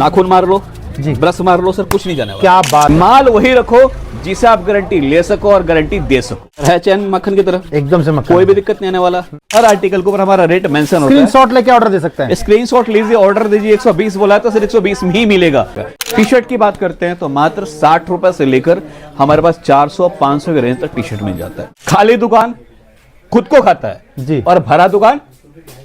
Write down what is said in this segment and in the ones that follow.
नाखून मार लो जी, ब्रश मार लो सर, कुछ नहीं जाने वाला। क्या बात। माल वही रखो जिसे आप गारंटी ले सको और गारंटी दे सको। है चैन मक्खन की तरह, एकदम से मक्खन, कोई भी दिक्कत नहीं आने वाला। हर आर्टिकल के ऊपर हमारा रेट मेंशन होता है। स्क्रीनशॉट लेके ऑर्डर दे सकते हैं। स्क्रीनशॉट लीजिए, ऑर्डर दीजिए। 120 बोला है तो सिर्फ 120 में ही मिलेगा। टी शर्ट की बात करते हैं तो मात्र 60 रुपए से लेकर हमारे पास 400-500 के रेंज तक टी शर्ट मिल जाता है। खाली दुकान खुद को खाता है जी, और भरा दुकान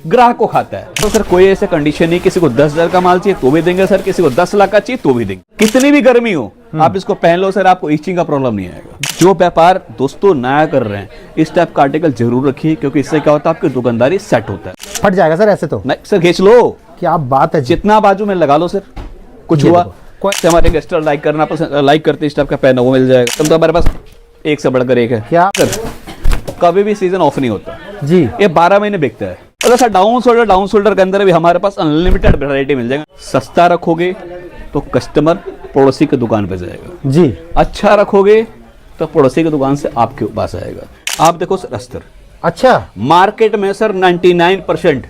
ग्राहक को खाता है। तो सर कोई ऐसे कंडीशन नहीं, किसी को 10,000 का माल चाहिए तो भी देंगे सर, किसी को 10 लाख का चाहिए तो भी देंगे। कितनी भी गर्मी हो आप इसको पहन लो सर, आपको इचिंग का प्रॉब्लम नहीं आएगा। जो व्यापार दोस्तों नया कर रहे हैं इस टाइप का आर्टिकल जरूर रखिए, क्योंकि इससे क्या होता है आपकी दुकानदारी सेट होता है। फट जाएगा सर ऐसे तो। नहीं सर, खींच लो, क्या बात है जी। जितना बाजू में लगा लो सर, कुछ हुआ से हमारे गेस्टर लाइक करना पसंद लाइक करते इस टाइप का पहना वो मिल जाएगा। तुम तो हमारे पास एक से बढ़कर एक है। क्या सर कभी भी सीजन ऑफ नहीं होता जी, ये 12 महीने बिकता है। और सर डाउन शोल्डर के अंदर भी हमारे पास अनलिमिटेड वैरायटी मिल जाएगा। सस्ता रखोगे तो कस्टमर पड़ोसी की दुकान पे जाएगा जी, अच्छा रखोगे तो पड़ोसी की दुकान से आपके पास आएगा। आप देखो सर अस्तर, अच्छा मार्केट में सर 99%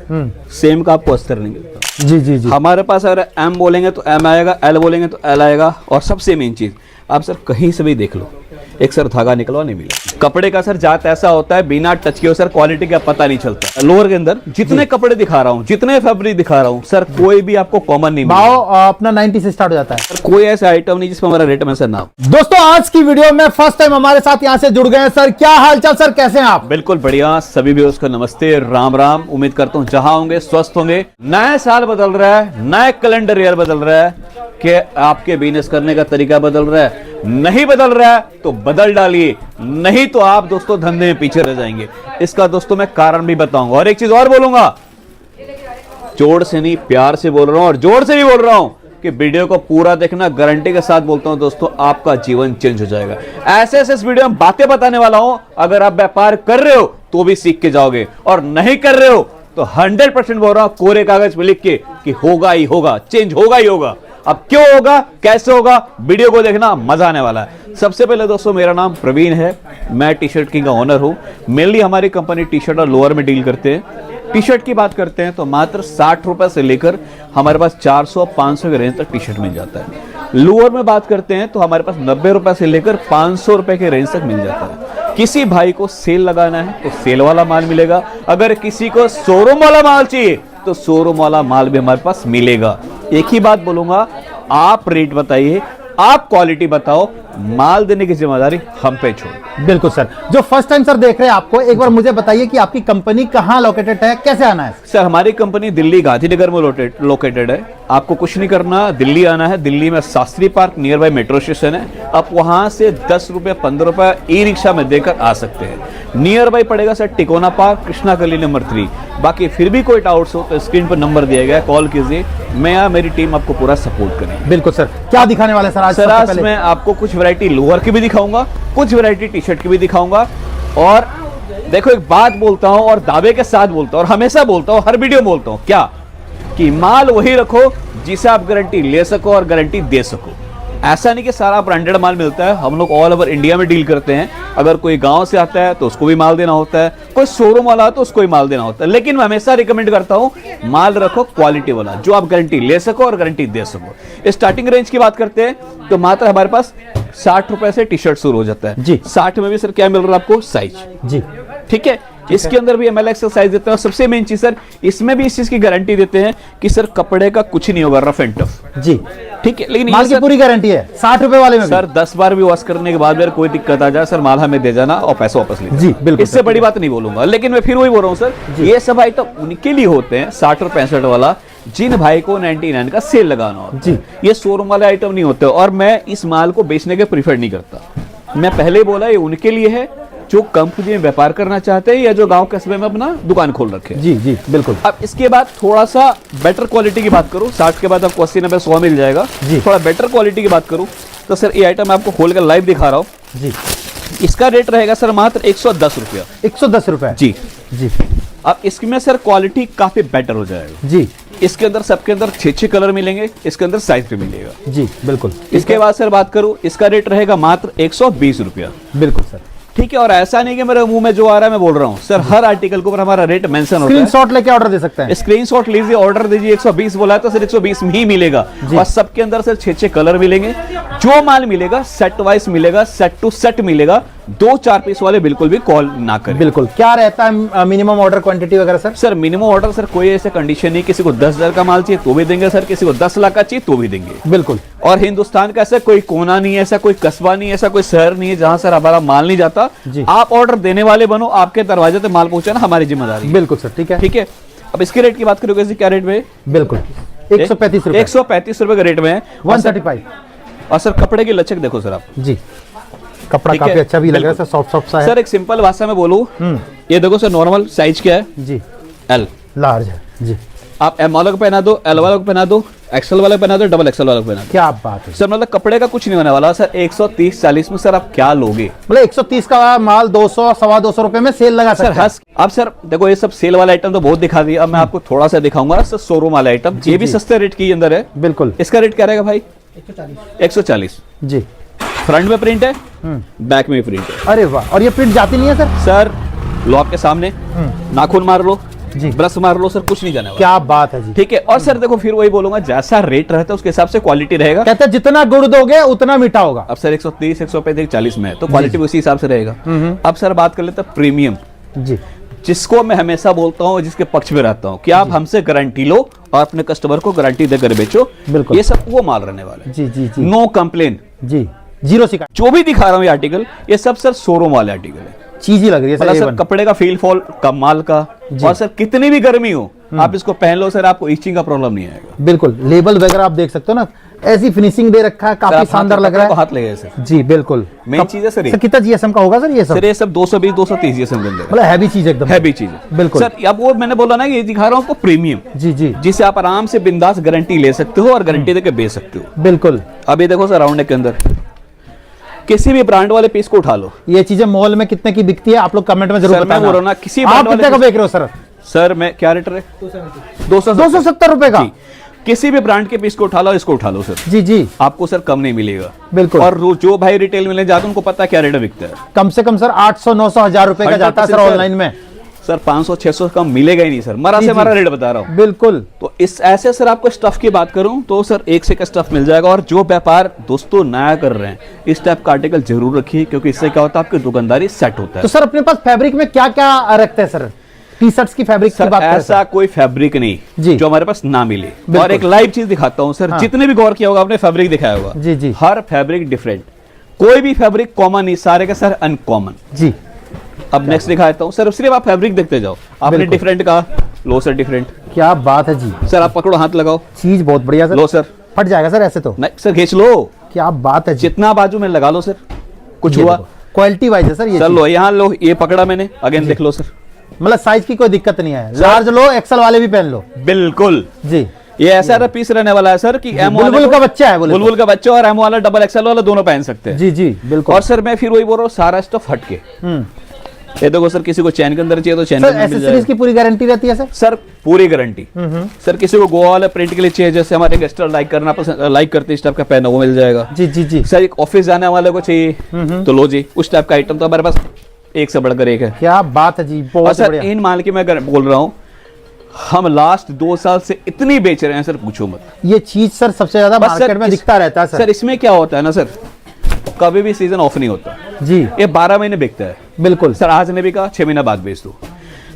सेम का आपको अस्तर नहीं मिलता। जी जी जी, हमारे पास अगर एम बोलेंगे तो एम आएगा, एल बोलेंगे तो एल आएगा। और सबसे मेन चीज आप सर कहीं से भी देख लो एक सर धागा निकलवा नहीं मिला। कपड़े का सर जात ऐसा होता है बिना टच किए सर क्वालिटी का पता नहीं चलता। लोअर के अंदर जितने कपड़े दिखा रहा हूँ, जितने फैब्रिक दिखा रहा हूँ सर, कोई भी आपको कॉमन नहीं मिलेगा। भाव अपना 90 से स्टार्ट हो जाता है सर कोई ऐसा आइटम नहीं जिसमें हमारा रेट में सर ना हो। दोस्तों। आज की वीडियो में फर्स्ट टाइम हमारे साथ यहाँ से जुड़ गए हैं सर, क्या हालचाल सर, कैसे हैं आप? बिल्कुल बढ़िया, सभी व्यूअर्स को नमस्ते, राम राम। उम्मीद करता हूँ जहां होंगे स्वस्थ होंगे। नया साल बदल रहा है, नया कैलेंडर ईयर बदल रहा है कि आपके बिजनेस करने का तरीका बदल रहा है। नहीं बदल रहा है तो बदल डालिए, नहीं तो आप दोस्तों धंधे में पीछे रह जाएंगे। इसका दोस्तों मैं कारण भी बताऊंगा और एक चीज और बोलूंगा, जोर से नहीं प्यार से बोल रहा हूं और जोर से भी बोल रहा हूं कि वीडियो को पूरा देखना, गारंटी के साथ बोलता हूं दोस्तों, आपका जीवन चेंज हो जाएगा। ऐसे ऐसे इस वीडियो में बातें बताने वाला हूं, अगर आप व्यापार कर रहे हो तो भी सीख के जाओगे और नहीं कर रहे हो तो 100% बोल रहा हूं कोरे कागज पे लिख के कि होगा ही होगा, चेंज होगा ही होगा। अब क्यों होगा, कैसे होगा, वीडियो को देखना, मजा आने वाला है। सबसे पहले दोस्तों मेरा नाम प्रवीण है, मैं टी शर्ट किंग का ओनर हूं। मेनली हमारी कंपनी टी शर्ट और लोअर में डील करते हैं। टी शर्ट की बात करते हैं तो मात्र 60 रुपए से लेकर हमारे पास 400-500 के रेंज तक टी शर्ट मिल जाता है। लोअर में बात करते हैं तो हमारे पास 90 रुपए से लेकर 500 रुपए के रेंज तक मिल जाता है। किसी भाई को सेल लगाना है तो सेल वाला माल मिलेगा, अगर किसी को शोरूम वाला माल चाहिए तो शोरूम वाला माल भी हमारे पास मिलेगा। एक ही बात बोलूंगा, आप रेट बताइए, आप क्वालिटी बताओ, माल देने की जिम्मेदारी हम पे छोड़। बिल्कुल सर। जो फर्स्ट टाइम सर देख रहे हैं आपको, एक बार मुझे बताइए कि आपकी कंपनी कहाँ लोकेटेड है, कैसे आना है? सर हमारी कंपनी दिल्ली गांधीनगर में लोकेटेड है। आपको कुछ नहीं करना, दिल्ली आना है। दिल्ली में Shastri park near by metro station है। आप वहां से 10 रुपए 15 रुपए ई रिक्शा में देकर आ सकते हैं। नियर बाय पड़ेगा सर टिकोना पार्क, कृष्णा गली नंबर 3। बाकी फिर भी कोई डाउट्स हो तो स्क्रीन पर नंबर दिया गया है, कॉल कीजिए, मैं या मेरी टीम आपको पूरा सपोर्ट करेंगे। बिल्कुल सर। क्या दिखाने वाले सर आज? सर आज मैं आपको कुछ वैरायटी लोअर की भी दिखाऊंगा, कुछ वैरायटी टी शर्ट की भी दिखाऊंगा। और देखो एक बात बोलता हूं और दावे के साथ बोलता हूं और हमेशा बोलता हूं, हर वीडियो में बोलता हूं, क्या कि माल वही रखो जिसे आप गारंटी ले सको और गारंटी दे सको। ऐसा नहीं कि सारा ब्रांडेड माल मिलता है, हम लोग ऑल ओवर इंडिया में डील करते हैं। अगर कोई गांव से आता है तो उसको भी माल देना होता है, कोई शोरूम वाला तो उसको भी माल देना होता है। लेकिन मैं हमेशा रिकमेंड करता हूं माल रखो क्वालिटी वाला, जो आप गारंटी ले सको और गारंटी दे सको। स्टार्टिंग रेंज की बात करते हैं तो मात्र हमारे पास 60 रुपए से टी शर्ट शुरू हो जाता है जी। 60 में भी सर क्या मिल रहा है आपको, साइज जी, ठीक है। इसके अंदर भी ML XL साइज देते हैं। और सबसे मेन चीज सर, इसमें भी इस चीज की गारंटी देते हैं कि सर कपड़े का कुछ नहीं होगा, रफ एंड टफ, जी, ठीक है। लेकिन माल की पूरी गारंटी है 60 रुपए वाले में सर 10 बार भी वॉश करने के बाद अगर कोई दिक्कत आ जाए सर, माल हमें दे जाना और पैसा वापस ले जी, बिल्कुल। इससे बड़ी बात नहीं बोलूंगा। लेकिन मैं फिर वही बोल रहा हूँ सर, ये सब आइटम उनके लिए होते हैं 60 और 65 वाला, जिन भाई को 99 का सेल लगाना होता जी। ये शोरूम वाले आइटम नहीं होते। और मैं इस माल को बेचने के प्रीफर नहीं करता। मैं पहले बोला ये उनके लिए है जो कंपनी में व्यापार करना चाहते हैं या जो गांव कस्बे में अपना दुकान खोल रखे। जी जी, बिल्कुल। अब इसके बाद थोड़ा सा बेटर क्वालिटी की बात करूं, 60 के बाद आपको 80 90 100 मिल जाएगा। जी। थोड़ा बेटर क्वालिटी की बात करूं तो सर ये आइटम आपको खोल कर लाइव दिखा रहा हूं जी। इसका रेट रहेगा सर मात्र 110 रुपया। 110 रुपए जी जी। अब इसमें सर क्वालिटी काफी बेटर हो जाएगा जी इसके अंदर सबके अंदर 6 कलर मिलेंगे, इसके अंदर साइज भी मिलेगा। जी बिल्कुल। इसके बाद सर बात करूं, इसका रेट रहेगा मात्र 120 रुपया। बिल्कुल सर। ठीक है। और ऐसा नहीं कि मेरे मुंह में जो आ रहा है मैं बोल रहा हूँ सर, हर आर्टिकल के ऊपर हमारा रेट मेंशन होता है। स्क्रीनशॉट लेके ऑर्डर दे सकते हैं। स्क्रीनशॉट लीजिए, ऑर्डर दीजिए। 120 बोला है तो सर 120 में ही मिलेगा। और सबके अंदर सर 6 कलर मिलेंगे। जो माल मिलेगा सेट वाइज मिलेगा, सेट टू सेट मिलेगा। 2-4 पीस वाले बिल्कुल भी कॉल ना करें। बिल्कुल। क्या रहता है मिनिमम ऑर्डर क्वांटिटी वगैरह sir? Sir minimum order sir कोई ऐसे कंडीशन नहीं, किसी को 10,000 का माल चाहिए तो भी देंगे सर, किसी को 10 लाख का चाहिए तो भी देंगे। बिल्कुल। और हिंदुस्तान का ऐसा कोई कोना नहीं है, ऐसा कोई कस्बा नहीं है, ऐसा कोई शहर नहीं है जहां सर हमारा माल नहीं जाता। आप ऑर्डर देने वाले बनो, आपके दरवाजे तक माल पहुंचाना हमारी जिम्मेदारी है। बिल्कुल सर, ठीक है। ठीक है। अब इसके रेट की बात करोगे क्या रेट में? बिल्कुल 135 रुपए। 135 रुपए के रेट में है। 135। और सर कपड़े की लचक देखो सर आप जी, कपड़ा ठीक है, काफी अच्छा भी लग रहा है बिल्कुल। सर, सॉफ्ट सॉफ्ट सा है। सर एक सिंपल भाषा में बोलूं, ये देखो सर नॉर्मल साइज क्या है? जी एल लार्ज है जी। आप एम वाला को पहना दो, एल वाला को पहना दो, एक्सएल वाला को पहना दो, डबल एक्सएल वाला को पहना दो। क्या बात है सर मतलब कपड़े का कुछ नहीं होने वाला सर। 130-40 में सर आप क्या लोगे? मतलब 130 का माल 200 सवा 200 रुपए में सेल लगा सर सकते हैं। हंस। अब सर देखो ये सब सेल वाला आइटम तो बहुत दिखा दिया, अब मैं आपको थोड़ा सा दिखाऊंगा सर शोरूम वाला आइटम। ये भी सस्ते रेट के अंदर है। बिल्कुल। इसका रेट क्या रहेगा भाई? 140। जी। फ्रंट में प्रिंट है, बैक में भी प्रिंट है। अरे वाह। और ये प्रिंट जाती नहीं है सर? सर लो आपके सामने, नाखून मार लो जी, ब्रश मार लो सर, कुछ नहीं जाने वाला। क्या बात है जी। ठीक है। और सर देखो फिर वही बोलूंगा, जैसा रेट रहता है उसके हिसाब से क्वालिटी रहेगा। कहते हैं जितना गुड़ दोगे उतना मीठा होगा। अब सर 130, 135, 40 में है तो क्वालिटी उसी हिसाब से रहेगा। अब सर बात कर लेते हैं प्रीमियम, जी, जिसको मैं हमेशा बोलता हूँ, जिसके पक्ष में रहता हूँ कि आप हमसे गारंटी लो और अपने कस्टमर को गारंटी देकर बेचो। बिल्कुल। ये सब वो माल रहने वाला है। जी जी जी नो कंप्लेन। जी, जीरो शिकायत। जो भी दिखा रहा हूँ ये आर्टिकल, ये सब सर शोरूम वाले आर्टिकल है। चीज ही लग रही है मतलब सर सर कपड़े का फील फॉल कमाल का। और सर कितनी भी गर्मी हो आप इसको पहन लो सर, आपको इचिंग का प्रॉब्लम नहीं आएगा। बिल्कुल। लेबल वगैरह आप देख सकते हो ना, ऐसी फिनिशिंग दे रखा है, काफी शानदार लग रहा है। हाथ लगे सर। जी बिल्कुल। मेन चीज है सर ये। सर कितना जीएसएम का होगा सर ये सब? सर ये सब 220, 230 जीएसएम के अंदर मतलब हैवी चीज एकदम। हैवी चीज है बिल्कुल। सर। अब वो मैंने बोला ना, ये दिखा रहा हूँ आपको प्रीमियम, जी जी, जिसे आप आराम से बिंदास गारंटी ले सकते हो और गारंटी देकर बेच सकते हो। बिल्कुल। अब ये देखो सर राउंड नेक के अंदर किसी भी ब्रांड वाले पीस को उठा लो। ये चीजें मॉल में कितने की बिकती है आप लोग कमेंट में जरूर सर मैं बताना। बोल रहा हूं ना, किसी आप ब्रांड कितने का वाले बेच रहे हो सर? सर मैं क्या रेट है? 270 रुपए का। किसी भी ब्रांड के पीस को उठा लो, इसको उठा लो सर, जी जी, आपको सर कम नहीं मिलेगा। बिल्कुल। और जो भाई रिटेल मिलने जाते हैं उनको पता है क्या रेट बिकता है। कम से कम सर 800 900 1000 रुपए का जाता है सर 100% ऑनलाइन में। सर 500-600 कम मिलेगा ही नहीं सर, मरा जी, से जी। मरा रेट बता रहा हूँ। बिल्कुल। तो इस ऐसे सर आपको स्टफ की बात करूं तो सर एक से एक स्टफ मिल जाएगा। और जो व्यापार दोस्तों नया कर रहे हैं, इस टाइप का आर्टिकल जरूर रखिए, क्योंकि इससे क्या होता है आपकी दुकानदारी सेट होता है। तो सर अपने पास फैब्रिक में क्या क्या रखते हैं सर? टी शर्ट्स की फैब्रिक की सर बात करें ऐसा कोई फैब्रिक नहीं जी, जो हमारे पास ना मिले। बिल्कुल। और एक लाइव चीज दिखाता हूं सर, हाँ। जितने भी गौर किया होगा आपने फैब्रिक दिखाया होगा, जी जी, हर फैब्रिक डिफरेंट, कोई भी फैब्रिक कॉमन नहीं, सारे का सर अनकॉमन। जी। अब नेक्स्ट दिखाता हूं सर, सिर्फ आप फैब्रिक देखते जाओ। आपने बिल्कुल। डिफरेंट कहा, लो सर डिफरेंट। क्या बात है जी। सर आप पकड़ो, हाथ लगाओ, चीज बहुत बढ़िया सर। लो सर। फट जाएगा सर ऐसे तो? नहीं सर खींच लो, क्या बात है जी। जितना बाजू में लगा लो सर, कुछ हुआ? क्वालिटी वाइज है सर ये सर चीज। लो यहाँ लो, ये पकड़ा मैंने, अगेन देख लो सर। मतलब साइज की कोई दिक्कत नहीं है, लार्ज लो एक्सल वाले भी पहन लो। बिल्कुल। जी, ये ऐसा पीस रहने वाला है सर कि एम बुलबुल का बच्चा है, बुलबुल का बच्चा, और एम वाला डबल एक्सएल वाला दोनों पहन सकते हैं। जी जी बिल्कुल। और सर मैं फिर वही बोल रहा हूँ, सारा स्टफ हट के। ये देखो सर, किसी को चैन के अंदर चाहिए तो चैन के सर अंदर मिल एसेसरीज जाएगा। की पूरी गारंटी रहती है सर? सर पूरी गारंटी। सर किसी को गोवा वाला प्रिंट के लिए चाहिए, जैसे हमारे गेस्टर लाइक करना पसंद लाइक करते हैं, इस टाइप का पहना वो मिल जाएगा। जी जी जी। सर एक ऑफिस जाने वाले को चाहिए तो लो जी, उस टाइप का आइटम तो हमारे पास एक से बढ़कर एक है। क्या बात है जी, और बहुत सर बढ़िया। इन माल की मैं बोल रहा हूँ, हम लास्ट 2 साल से इतनी बेच रहे हैं सर, पूछो मत। ये चीज सर सबसे ज्यादा बस मार्केट सर में इस- दिखता रहता है सर। सर इसमें क्या होता है ना सर, कभी भी सीजन ऑफ नहीं होता, जी ये 12 महीने बिकता है। बिल्कुल। सर आज ने बिका, 6 महीना बाद बेच दो।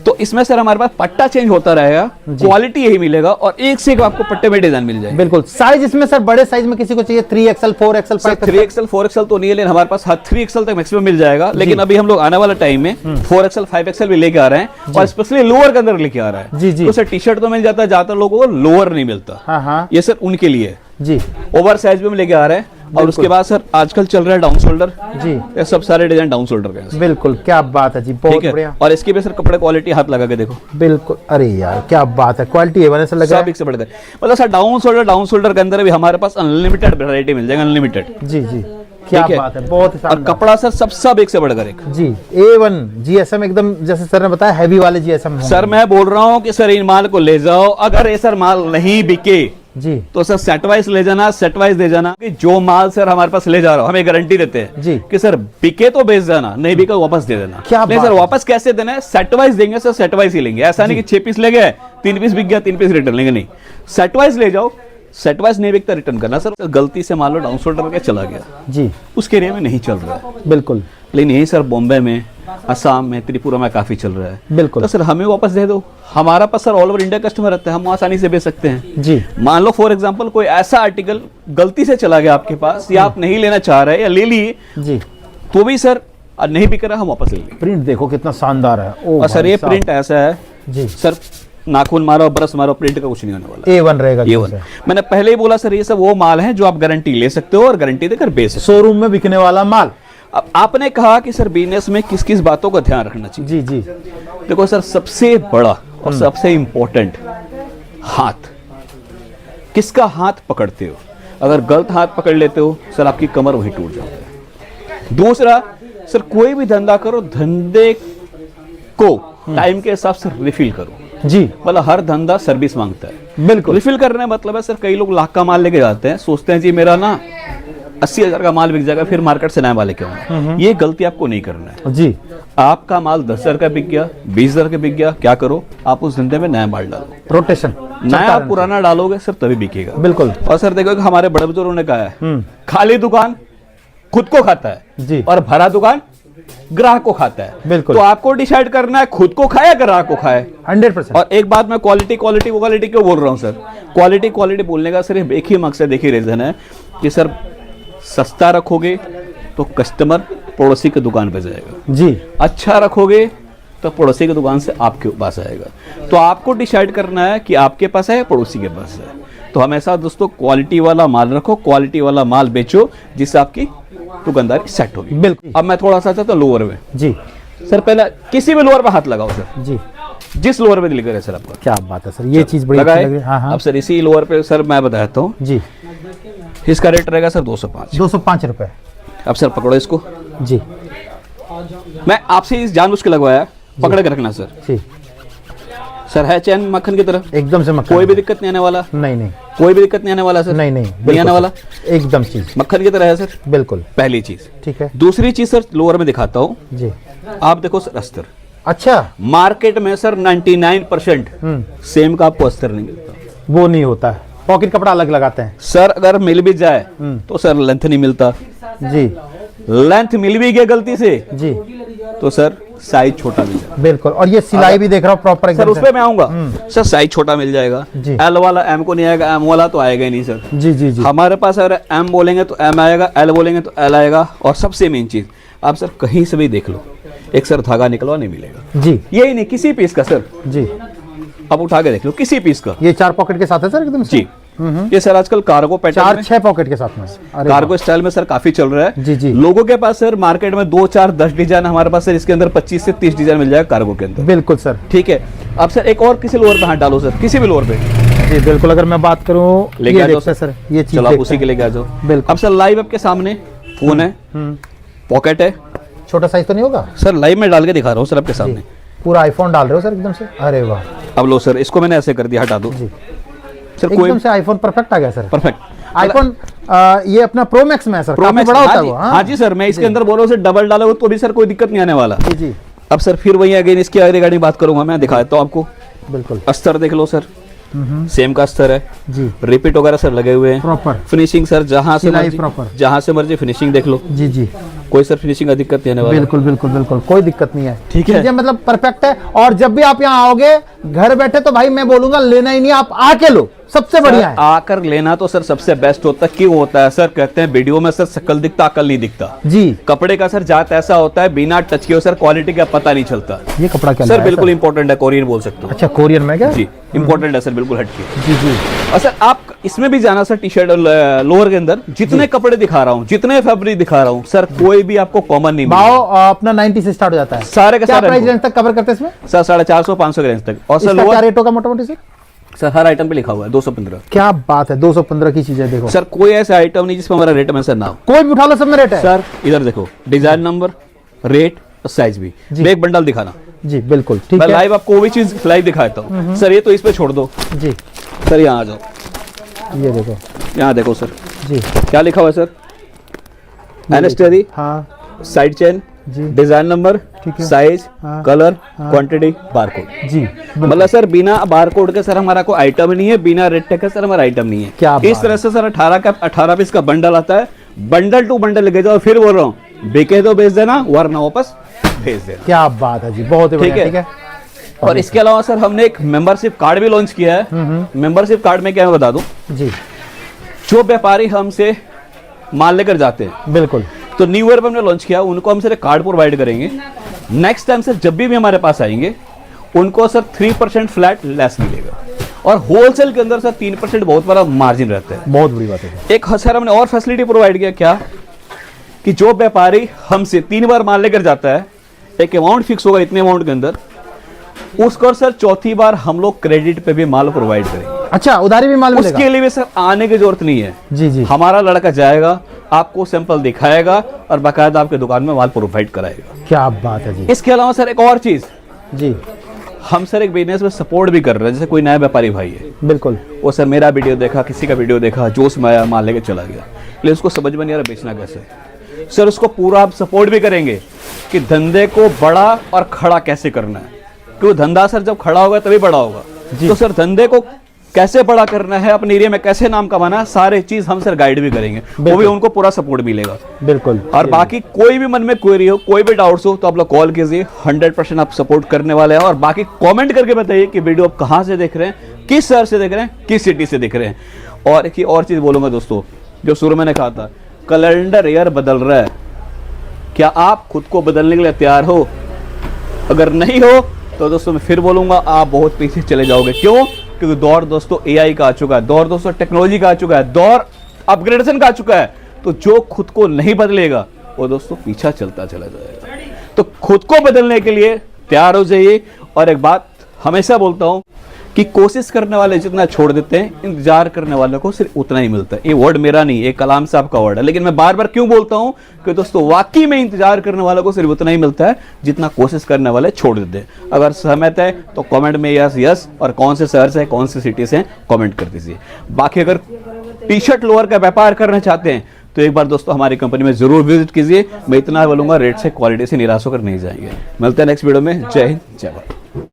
तो इसमें सर हमारे पास पट्टा चेंज होता रहेगा, क्वालिटी यही मिलेगा, और एक से एक आपको पट्टे में डिजाइन मिल जाएंगे। बिल्कुल। साइज इसमें सर बड़े साइज में किसी को चाहिए 3XL 4XL sir 5XL? 3XL 4XL तो नहीं है, लेकिन हमारे पास 3XL तक मैक्सिमम मिल जाएगा। लेकिन अभी हम लोग आने वाला टाइम में 4XL 5XL भी लेके आ रहे हैं, और स्पेशली लोअर के अंदर लेके आ रहा है। जी, जी। तो सर टी शर्ट तो मिल जाता है, ज्यादातर लोगों को लोअर नहीं मिलता। हाँ हाँ ये सर उनके लिए जी ओवर साइज भी हम लेके आ रहे हैं। और उसके बाद सर आजकल चल रहा है डाउन शोल्डर, जी ये सब सारे डिजाइन डाउन शोल्डर के हैं। बिल्कुल। क्या बात है जी, बहुत ठीक है। बढ़िया। और इसकी भी सर कपड़े क्वालिटी हाथ लगा के देखो, बिल्कुल। अरे यार क्या बात है, क्वालिटी ए1 ऐसा लग रहा सब है। एक से बढ़कर। मतलब सर डाउन शोल्डर के अंदर भी हमारे पास अनलिमिटेड वैरायटी मिल जाएगा, अनलिमिटेड। जी जी, क्या ठीक है। बात है, बहुत ही और शानदार। कपड़ा सर सब एक से बढ़कर एक। जी A1 GSM एकदम जैसे सर ने बताया हैवी वाले GSM होंगे। सर मैं बोल रहा हूँ कि सर इन माल को ले जाओ, अगर ये सर माल नहीं बिके जी तो सर सेट वाइज ले जाना, सेट वाइज दे जाना कि जो माल सर हमारे पास ले जा रहा हो हमें गारंटी देते हैं जी कि सर बिके तो बेच देना, नहीं बिका वापस दे देना। क्या नहीं बात सर है। वापस कैसे देना है, सेट वाइज देंगे सर, सेट वाइज ही लेंगे। ऐसा नहीं कि 6 पीस ले गए 3 पीस बिक गया 3 पीस रिटर्न लेंगे, नहीं सेट वाइज ले जाओ, सेट वाइज नहीं बिकता रिटर्न करना। सर गलती से मान लो डाउन शोल्डर करके चला गया, जी उसके एरिया में नहीं चल रहा है, बिल्कुल लेकिन यही सर बॉम्बे में, असम में, त्रिपुरा में काफी चल रहा है, बिल्कुल तो सर हमें वापस दे दो। हमारा पास sir all over India customer रहता है, हम आसानी से बेच सकते हैं। जी मान लो फॉर एग्जांपल कोई ऐसा आर्टिकल गलती से चला गया आपके पास, या आप नहीं लेना चाह रहे या ले लिए, जी तो भी सर नहीं बिक रहा हम वापस ले लेंगे। प्रिंट देखो कितना शानदार है। ओ और सर भाई ये साहब। प्रिंट ऐसा है जी सर, नाखून मारो ब्रश मारो प्रिंट का कुछ नहीं होने वाला। A1 रहेगा ये वाला मैंने पहले ही बोला सर, ये सब वो माल है जो आप गारंटी ले सकते हो और गारंटी देकर बेच सकते शोरूम में बिकने वाला माल। हो। अब आपने कहा कि सर बिजनेस में किस किस बातों का ध्यान रखना चाहिए। जी जी देखो सर सबसे बड़ा और सबसे इंपॉर्टेंट, हाथ। किसका हाथ पकड़ते हो, अगर गलत हाथ पकड़ लेते हो सर आपकी कमर वहीं टूट जाती है। दूसरा सर कोई भी धंधा करो, धंधे को टाइम के हिसाब से रिफिल करो। जी मतलब हर धंधा सर्विस मांगता है, बिल्कुल रिफिल करने का मतलब है सर, कई लोग लाख का माल लेके जाते हैं, सोचते हैं जी मेरा ना 80,000 का माल बिक जाएगा, फिर मार्केट से नया माल लेके आऊंगा। ये गलती आपको नहीं करना है। जी आपका माल 10,000 का बिक गया, 20,000 का बिक गया, क्या करो आप उस धंधे में नया माल डालो। रोटेशन नया पुराना डालोगे सर तभी बिकेगा। बिल्कुल और सर देखो कि हमारे बड़े बुजुर्गों ने कहा है, खाली दुकान खुद को खाता है जी और भरा दुकान ग्राहक को खाता है। बिल्कुल। तो आपको डिसाइड करना है खुद को खाए या ग्राहक को खाए। 100%। और एक बात मैं क्वालिटी क्वालिटी क्वालिटी क्यों बोल रहा हूं सर, क्वालिटी क्वालिटी बोलने का सिर्फ एक ही मकसद, एक ही रीजन है कि सर सस्ता रखोगे तो कस्टमर पड़ोसी की दुकान पे जाएगा, जी अच्छा रखोगे तो पड़ोसी की दुकान से आपके पास आएगा। तो आपको डिसाइड करना है कि आपके पास है या पड़ोसी के पास है। तो हमेशा दोस्तों क्वालिटी वाला माल रखो, क्वालिटी वाला माल बेचो, जिससे आपकी दुकानदारी सेट होगी। बिल्कुल अब मैं थोड़ा सा चाहता हूं लोअर में। जी सर पहले किसी भी लोअर पे हाथ लगाओ सर, जी जिस लोअर पे दिल करे सर आपका। क्या बात है सर, ये चीज बड़ी अच्छी लगाए? लग रही है। हाँ हाँ अब सर इसी लोअर पे सर मैं बताता हूँ, जी इसका रेट रहेगा सर 205। 205 रुपए। अब सर पकड़ो इसको, जी मैं आपसे इस जानबूझ के लगवाया, पकड़ के रखना सर। जी सर है चैन मक्खन की तरह, एकदम से मक्खन। कोई भी दिक्कत नहीं आने वाला, नहीं नहीं कोई भी दिक्कत नहीं आने वाला सर, नहीं नहीं नहीं बिल्कुल आने वाला, सर, एकदम चीज मक्खन की तरह है सर। बिल्कुल पहली चीज। ठीक है दूसरी चीज सर लोअर में दिखाता हूँ, जी। आप देखो सर अस्तर। अच्छा मार्केट में सर 99% सेम का आपको अस्तर नहीं मिलता वो नहीं होता है, पॉकेट कपड़ा अलग लगाते हैं। सर। अगर मिल भी जाए तो सर लेंथ नहीं मिलता, जी लेंथ मिल भी गया गलती से जी तो सर साइज छोटा मिल जाएगा। बिल्कुल। और ये सिलाई भी देख रहा हूँ प्रॉपर सर एकदम उस से। पे मैं आऊंगा सर, साइज छोटा मिल जाएगा। जी। एल वाला एम को नहीं आएगा, एम वाला तो आएगा ही नहीं सर। जी जी जी हमारे पास अगर एम बोलेंगे तो एम आएगा, एल बोलेंगे तो एल आएगा। और सबसे मेन चीज, आप सर कहीं से भी देख लो, एक सर धागा निकलवा नहीं मिलेगा, जी यही नहीं किसी पीस का सर, जी। आप उठा के देख लो किसी पीस का। ये 4 पॉकेट के साथ है सर एकदम से? जी ये सर आजकल कार्गो पैटर्न 4-6 पॉकेट के साथ में। अरे कार्गो स्टाइल में सर काफी चल रहा है। जी, जी। लोगों के पास सर मार्केट में 2, 4, 10 डिजाइन, हमारे पास सर इसके अंदर 25 से 30 डिजाइन मिल जाएगा कार्गो के अंदर। बिल्कुल सर। ठीक है। अब सर एक और किसी लोअर पे हाथ डालो सर, किसी भी लोअर पे जी बिल्कुल। अगर मैं बात करूँ लेके ये आ जाओ देखते हैं सर, ये चीज चलो आप देखते उसी के हैं। लेके आ जाओ। बिल्कुल। अब सर लाइव आपके सामने फोन है, पॉकेट है छोटा साइज तो नहीं होगा? सर, लाइव में डाल के दिखा रहा हूँ सर आपके सामने। पूरा आईफोन डाल रहे हो सर एकदम से? अरे वाह। अब लो सर, इसको मैंने ऐसे कर दिया, हटा दो जी सर। कोई एकदम से आईफोन परफेक्ट आ गया सर। परफेक्ट आईफोन ये अपना प्रो मैक्स में है सर, प्रो काफी मैक्स बड़ा होता हाँ है जी, वो। हाँ जी सर, मैं इसके अंदर बोल रहा हूँ सर, डबल डालोगे तो भी सर कोई दिक्कत नहीं आने वाला। जी जी अब सर फिर वही अगेन इसकी रिगार्डिंग बात करूंगा, मैं दिखा देता हूँ आपको। बिल्कुल। अस्तर देख लो सर, सेम का अस्तर है, जी रिपीट वगैरह सर लगे हुए हैं। प्रॉपर फिनिशिंग सर जहां से सिलाई मर्जी, proper। जहां से मर्जी फिनिशिंग देख लो, जी जी कोई सर फिनिशिंग का दिक्कत नहीं आने वाला। बिल्कुल बिल्कुल बिल्कुल कोई दिक्कत नहीं है। ठीक है। चीजें मतलब परफेक्ट है। और जब भी आप यहाँ आओगे घर बैठे तो भाई मैं बोलूंगा लेना ही नहीं, आप आके लो, सबसे बढ़िया है। आकर लेना तो सर सबसे बेस्ट होता है। क्यों होता है सर? कहते हैं वीडियो में सर शकल दिखता, अकल नहीं दिखता। जी कपड़े का सर जात ऐसा होता है, बिना टच किए सर क्वालिटी का पता नहीं चलता। ये कपड़ा क्या सर लाया है बिल्कुल इंपॉर्टेंट है, कोरियन बोल सकते हो। अच्छा कोरियन में क्या? जी इंपॉर्टेंट है सर, बिल्कुल हटके। जी जी और सर आप इसमें भी जाना सर, टी शर्ट और लोअर के अंदर जितने कपड़े दिखा रहा हूँ, जितने फैब्रिक दिखा रहा हूँ सर, कोई भी आपको कॉमन नहीं मिलेगा। भाव अपना 90 से स्टार्ट हो जाता है। सारे के क्या सारे प्राइस रेंज तक कवर करते हैं इसमें? सर 450-500 के रेंज तक। और सर इसका क्या लोअर रेट होगा मोटा मोटी सर? सर हर आइटम पे लिखा हुआ है 215। क्या बात है, 215 की चीज है। देखो सर कोई ऐसा आइटम नहीं जिसमें हमारा रेट मेंशन ना हो। कोई भी उठा लो, सब में रेट है सर इधर देखो, डिजाइन नंबर, रेट और साइज भी। जी। एक बंडल दिखाना, जी बिल्कुल ठीक मैं है। लाइव आपको वो भी चीज लाइव दिखाता हूँ। सर ये तो इस पे छोड़ दो, जी सर यहाँ आ जाओ। ये देखो यहाँ देखो सर, जी, क्या लिखा हुआ है सर? एनेस्टेरी, हाँ साइड चेन, जी, डिजाइन नंबर, ठीक है, साइज, हाँ, कलर, हाँ, क्वांटिटी, बारकोड। जी, मतलब सर बिना बारकोड के सर हमारा कोई आइटम नहीं है, बिना रेड टैग के सर हमारा आइटम नहीं है। क्या इस तरह से सर 18 पीस का बंडल आता है, बंडल टू बंडल लेके जाओ। फिर बोल रहा हूँ, बिके तो बेच देना, वरना वापस भेज देना। क्या बात है जी, बहुत ही बढ़िया, ठीक है। और इसके अलावा सर हमने एक मेंबरशिप कार्ड भी लॉन्च किया है। मेंबरशिप कार्ड में क्या मैं बता दूं, जी, जो व्यापारी हमसे माल लेकर जाते हैं, बिल्कुल, तो न्यू ईयर पे हमने लॉन्च किया, उनको हम सर एक कार्ड प्रोवाइड करेंगे। नेक्स्ट टाइम सर जब भी हमारे पास आएंगे, उनको सर 3% फ्लैट लेस मिलेगा। और होलसेल के अंदर सर 3% बहुत बड़ा मार्जिन रहता है। बहुत बड़ी बात है। एक सर हमने और फैसिलिटी प्रोवाइड किया, क्या कि जो व्यापारी हमसे 3 बार माल लेकर जाता है, एक अमाउंट फिक्स होगा इतने अमाउंट के अंदर, उसको सर चौथी बार हम लोग क्रेडिट पे भी माल प्रोवाइड करेंगे। अच्छा, उधारी भी माल मिलेगा? उसके लिए भी सर आने की जरूरत नहीं है। जी जी, हमारा लड़का जाएगा, आपको सैंपल दिखाएगा और बाकायदा आपके दुकान में माल प्रोवाइड कराएगा। क्या बात है जी। इसके अलावा सर एक और चीज, जी, हम सर एक बिजनेस में सपोर्ट भी कर रहे हैं। जैसे कोई नया व्यापारी भाई है, बिल्कुल, वो सर मेरा वीडियो देखा, किसी का वीडियो देखा, जोश में आया, माल लेके चला गया, लेकिन उसको समझ में नहीं आ रहा बेचना कैसे। सर उसको पूरा आप सपोर्ट भी करेंगे कि धंधे को बड़ा और खड़ा कैसे करना है, क्योंकि धंधा सर जब खड़ा होगा तभी बड़ा होगा। तो सर धंधे को कैसे बड़ा करना है, अपने एरिया में कैसे नाम कमाना है, सारे चीज हम सर गाइड भी करेंगे, वो भी उनको पूरा सपोर्ट मिलेगा। बिल्कुल। और बाकी कोई भी मन में क्वेरी हो, कोई भी डाउट्स हो, तो आप लोग कॉल कीजिए, 100% आप सपोर्ट करने वाले हैं। और बाकी कमेंट करके बताइए कि वीडियो आप कहाँ से देख रहे हैं, किस शहर से देख रहे हैं, किस सिटी से देख रहे हैं। और एक और चीज बोलूंगा दोस्तों, जो शुरू मैंने कहा था, कैलेंडर ईयर बदल रहा है, क्या आप खुद को बदलने के लिए तैयार हो? अगर नहीं हो तो दोस्तों मैं फिर बोलूंगा, आप बहुत पीछे चले जाओगे। क्यों? क्योंकि दौर दोस्तों एआई का आ चुका है, दौर दोस्तों टेक्नोलॉजी का आ चुका है, दौर अपग्रेडेशन का आ चुका है। तो जो खुद को नहीं बदलेगा वो दोस्तों पीछा चलता चला जाएगा। तो खुद को बदलने के लिए तैयार हो जाइए। और एक बात हमेशा बोलता हूं कि कोशिश करने वाले जितना छोड़ देते हैं, इंतजार करने वालों को सिर्फ उतना ही मिलता है। ये वर्ड मेरा नहीं, ये कलाम साहब का वर्ड है, लेकिन मैं बार बार क्यों बोलता हूं कि दोस्तों वाकई में इंतजार करने वालों को सिर्फ उतना ही मिलता है जितना कोशिश करने वाले छोड़ देते हैं। अगर सहमत है तो कमेंट में यस यस, और कौन से शहर से, कौन सी सिटी से, कमेंट कर दीजिए। बाकी अगर टी शर्ट लोअर का व्यापार करना चाहते हैं तो एक बार दोस्तों हमारी कंपनी में जरूर विजिट कीजिए। मैं इतना बोलूंगा, रेट से, क्वालिटी से निराश होकर नहीं जाएंगे। मिलते हैं नेक्स्ट वीडियो में। जय हिंद, जय भारत।